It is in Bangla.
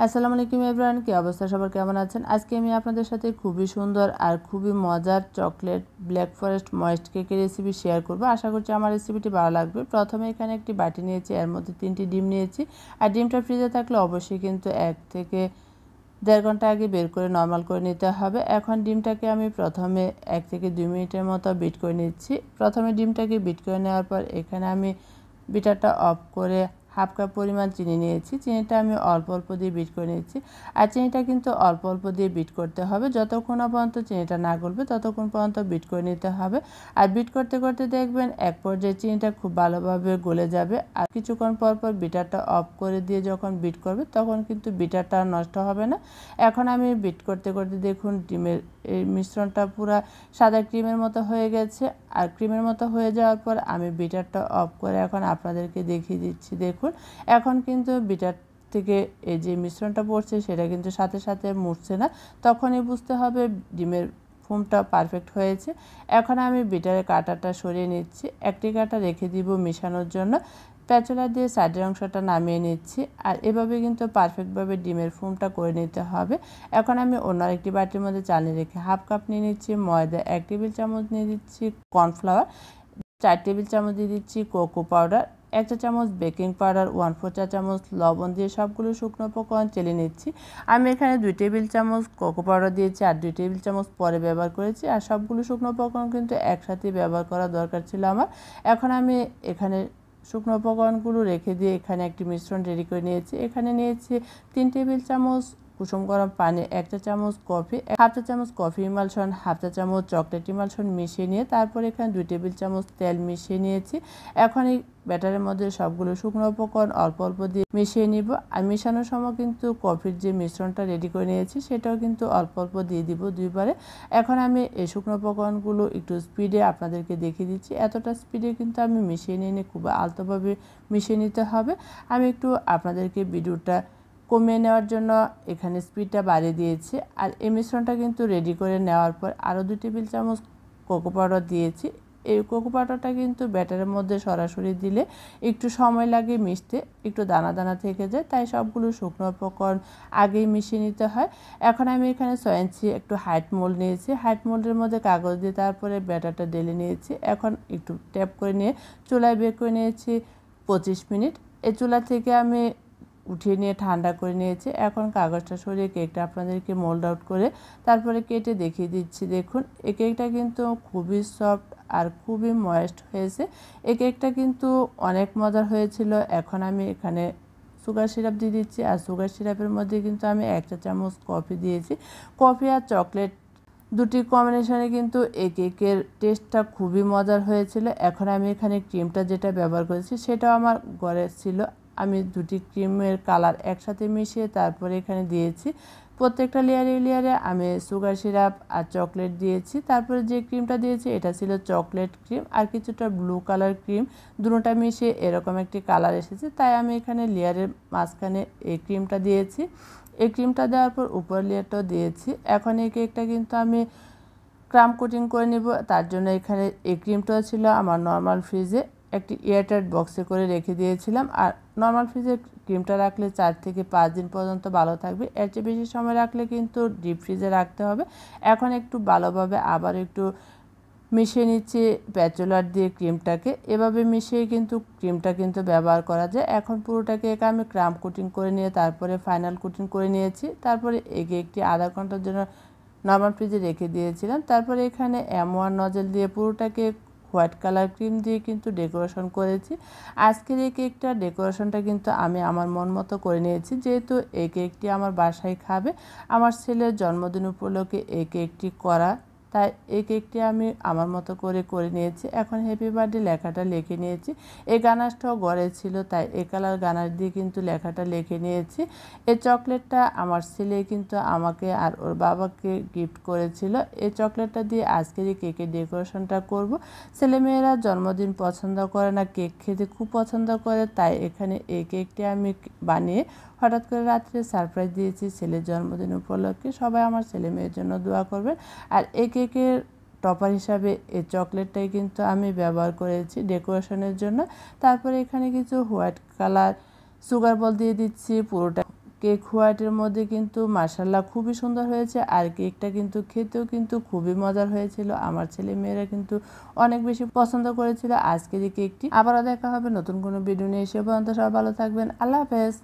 আসসালামু আলাইকুম এভরিওয়ান, কি অবস্থা সবার, কেমন আছেন? আজকে আমি আপনাদের সাথে খুবই সুন্দর আর খুবই মজার চকলেট ব্ল্যাক ফরেস্ট ময়েস্ট কেকের রেসিপি শেয়ার করব। আশা করছি আমার রেসিপিটি ভালো লাগবে। প্রথমে এখানে একটি বাটি নিয়েছি, এর মধ্যে 3টি ডিম নিয়েছি। আর ডিমটা ফ্রিজে থাকলে অবশ্যই কিন্তু 1 থেকে 1.5 ঘন্টা আগে বের করে নর্মাল করে নিতে হবে। এখন ডিমটাকে আমি প্রথমে 1 থেকে 2 মিনিটের মতো বিট করে নিচ্ছি। প্রথমে ডিমটাকে বিট করে নেওয়ার পর এখানে আমি বিটারটা অফ করে হাফ কাপ পরিমাণ চিনি নিয়েছি। চিনিটা আমি অল্প অল্প দিয়ে বিট করে নিয়েছি। আর চিনিটা কিন্তু অল্প অল্প দিয়ে বিট করতে হবে, যতক্ষণ না পর্যন্ত চিনিটা না গলবে ততক্ষণ পর্যন্ত বিট করে নিতে হবে। আর বিট করতে করতে দেখবেন এক পর্যায়ে চিনিটা খুব ভালোভাবে গলে যাবে। আর কিছুক্ষণ পর পর বিটারটা অফ করে দিয়ে যখন বিট করবে তখন কিন্তু বিটারটা নষ্ট হবে না। এখন আমি বিট করতে করতে দেখুন ডিমের এই মিশ্রণটা পুরো সাদা ক্রিমের মতো হয়ে গেছে। আর ক্রিমের মতো হয়ে যাওয়ার পর আমি বিটারটা অফ করে এখন আপনাদেরকে দেখিয়ে দিচ্ছি। দেখুন এখন কিন্তু বিটার থেকে এই যে মিশ্রণটা পড়ছে সেটা কিন্তু সাথে সাথে মুছছে না, তখনই বুঝতে হবে ডিমের ফোমটা পারফেক্ট হয়েছে। এখন আমি বিটারের কাঁটাটা সরিয়ে নিচ্ছি, একটি কাঁটা রেখে দিব মেশানোর জন্য। প্যাচুলা দিয়ে সাইডের অংশটা নামিয়ে নিচ্ছি। আর এভাবে কিন্তু পারফেক্টভাবে ডিমের ফোমটা করে নিতে হবে। এখন আমি অন্য একটি বাটির মধ্যে চালনি রেখে হাফ কাপ নিয়ে নিচ্ছি ময়দা, 1 টেবিল চামচ নিয়ে দিচ্ছি কর্নফ্লাওয়ার, 4 টেবিল চামচ দিয়ে দিচ্ছি কোকো পাউডার, 1 চা চামচ বেকিং পাউডার, 1/4 চা চামচ লবণ দিয়ে সবগুলো শুকনো উপকরণ চেলে নিচ্ছি। আমি এখানে 2 টেবিল চামচ কোকো পাউডার দিয়েছি আর 2 টেবিল চামচ পরে ব্যবহার করেছি। আর সবগুলো শুকনো উপকরণ কিন্তু একসাথে ব্যবহার করা দরকার ছিল আমার। এখন আমি এখানে শুকনো উপকরণগুলো রেখে দিয়ে এখানে একটি মিশ্রণ রেডি করে নিয়েছি। এখানে নিয়েছি 3 টেবিল চামচ কুসুম গরম পানি, 1 চা চামচ কফি, হাফ চা চামচ কফি ইমালশন, হাফ চা চামচ চকলেট ইমালশন মিশিয়ে নিয়ে তারপর এখানে 2 টেবিল চামচ তেল মিশিয়ে নিয়েছি। এখন এই ব্যাটারের মধ্যে সবগুলো শুকনো উপকরণ অল্প অল্প দিয়ে মিশিয়ে নিব। আর মেশানোর সময় কিন্তু কফির যে মিশ্রণটা রেডি করে নিয়েছি সেটাও কিন্তু অল্প অল্প দিয়ে দিব দুইবারে। এখন আমি এই শুকনো উপকরণগুলো একটু স্পিডে আপনাদেরকে দেখিয়ে দিচ্ছি। এতটা স্পিডে কিন্তু আমি মিশিয়ে নিয়ে খুব আলতোভাবে মিশিয়ে নিতে হবে। আমি একটু আপনাদেরকে ভিডিওটা কমিয়ে নেওয়ার জন্য এখানে স্পিডটা বাড়িয়ে দিয়েছি। আর এই মিশ্রণটা কিন্তু রেডি করে নেওয়ার পর আরও 2 টেবিল চামচ কোকো পাউডার দিয়েছি। এই কোকো পাউডারটা কিন্তু ব্যাটারের মধ্যে সরাসরি দিলে একটু সময় লাগে মিশতে, একটু দানা দানা থেকে যায়, তাই সবগুলো শুকনো উপকরণ আগেই মিশিয়ে নিতে হয়। এখন আমি এখানে 6 ইঞ্চি একটু হাইট মোল্ড নিয়েছি। হাইট মোল্ডের মধ্যে কাগজ দিয়ে তারপরে ব্যাটারটা ঢেলে নিয়েছি। এখন একটু ট্যাপ করে নিয়ে চুলায় বের করে নিয়েছি 25 মিনিট। এই চুলা থেকে আমি উঠিয়ে নিয়ে ঠান্ডা করে নিয়েছি। এখন কাগজটা সরিয়ে কেকটা আপনাদেরকে মোল্ড আউট করে তারপরে কেটে দেখিয়ে দিচ্ছি। দেখুন এই কেকটা কিন্তু খুবই সফট আর খুবই ময়েস্ট হয়েছে। এই কেকটা কিন্তু অনেক মজার হয়েছিল। এখন আমি এখানে সুগার সিরাপ দিয়ে দিচ্ছি। আর সুগার সিরাপের মধ্যে কিন্তু আমি 1 চা চামচ কফি দিয়েছি। কফি আর চকলেট দুটি কম্বিনেশনে কিন্তু এই কেকের টেস্টটা খুবই মজার হয়েছিল। এখন আমি এখানে ক্রিমটা যেটা ব্যবহার করেছি সেটাও আমার ঘরে ছিল। আমি দুটি ক্রিমের কালার একসাথে মিশিয়ে তারপরে এখানে দিয়েছি। প্রত্যেকটা লেয়ারে আমি সুগার সিরাপ আর চকলেট দিয়েছি। তারপরে যে ক্রিমটা দিয়েছি এটা ছিল চকলেট ক্রিম আর কিছুটা ব্লু কালার ক্রিম, দুটোটা মিশিয়ে এরকম একটি কালার এসেছে, তাই আমি এখানে লেয়ারের মাঝখানে এই ক্রিমটা দিয়েছি। এই ক্রিমটা দেওয়ার পর উপর লেয়ারটাও দিয়েছি। এখন এই কেকটা কিন্তু আমি ক্রাম কোটিং করে নিব। তার জন্য এখানে এই ক্রিমটাও ছিল আমার নর্মাল ফ্রিজে একটি এয়ারটাইট বক্সে করে রেখে দিয়েছিলাম। আর নর্মাল ফ্রিজে ক্রিমটা রাখলে 4 থেকে 5 দিন পর্যন্ত ভালো থাকবে। এর চেয়ে বেশি সময় রাখলে কিন্তু ডিপ ফ্রিজে রাখতে হবে। এখন একটু ভালোভাবে আবার একটু মিশিয়ে নিচ্ছি প্যাচুলার দিয়ে ক্রিমটাকে। এভাবে মিশিয়ে কিন্তু ক্রিমটা কিন্তু ব্যবহার করা যায়। এখন পুরোটাকে আমি ক্রাম কোটিং করে নিয়ে তারপরে ফাইনাল কোটিং করে নিয়েছি। তারপরে এই কেকটি আধা ঘন্টার জন্য নর্মাল ফ্রিজে রেখে দিয়েছিলাম। তারপরে এখানে M1 নজেল দিয়ে পুরোটাকে হোয়াইট কালার ক্রিম দিয়ে কিন্তু ডেকোরেশন করেছি। আজকের এই কেকটা ডেকোরেশনটা কিন্তু আমি আমার মন মতো করে নিয়েছি, যেহেতু এই কেকটি আমার বাসায় খাবে। আমার ছেলের জন্মদিন উপলক্ষে এই কেকটি করা, তাই এই কেকটি আমি আমার মতো করে নিয়েছি। এখন হ্যাপি বার্থডে লেখাটা লিখে নিয়েছি। এই গানাশটাও ঘরে ছিল, তাই এই কালার গানাশ দিয়ে কিন্তু লেখাটা লিখে নিয়েছি। এই চকলেটটা আমার ছেলে কিন্তু আমাকে আর ওর বাবাকে গিফট করেছিল। এই চকলেটটা দিয়ে আজকের এই কেকের ডেকোরেশনটা করব। ছেলেমেয়েরা জন্মদিন পছন্দ করে না, কেক খেতে খুব পছন্দ করে, তাই এখানে এই কেকটি আমি বানিয়ে হঠাৎ করে রাত্রে সারপ্রাইজ দিয়েছি ছেলের জন্মদিন উপলক্ষে। সবাই আমার ছেলে মেয়ের জন্য দোয়া করবেন। আর এই কেকের টপার হিসাবে এই চকলেটটাই কিন্তু আমি ব্যবহার করেছি ডেকোরেশনের জন্য। তারপরে এখানে কিছু হোয়াইট কালার সুগার বল দিয়ে দিচ্ছি পুরোটা কেক হোয়াইটের মধ্যে কিন্তু মাশাআল্লাহ খুবই সুন্দর হয়েছে। আর কেকটা কিন্তু খেতেও কিন্তু খুবই মজার হয়েছিল। আমার ছেলে মেয়েরা কিন্তু অনেক বেশি পছন্দ করেছিল আজকের এই কেকটি। আবারও দেখা হবে নতুন কোনো ভিডিও নিয়ে। সে পর্যন্ত সবাই ভালো থাকবেন। আল্লাহ হাফেজ।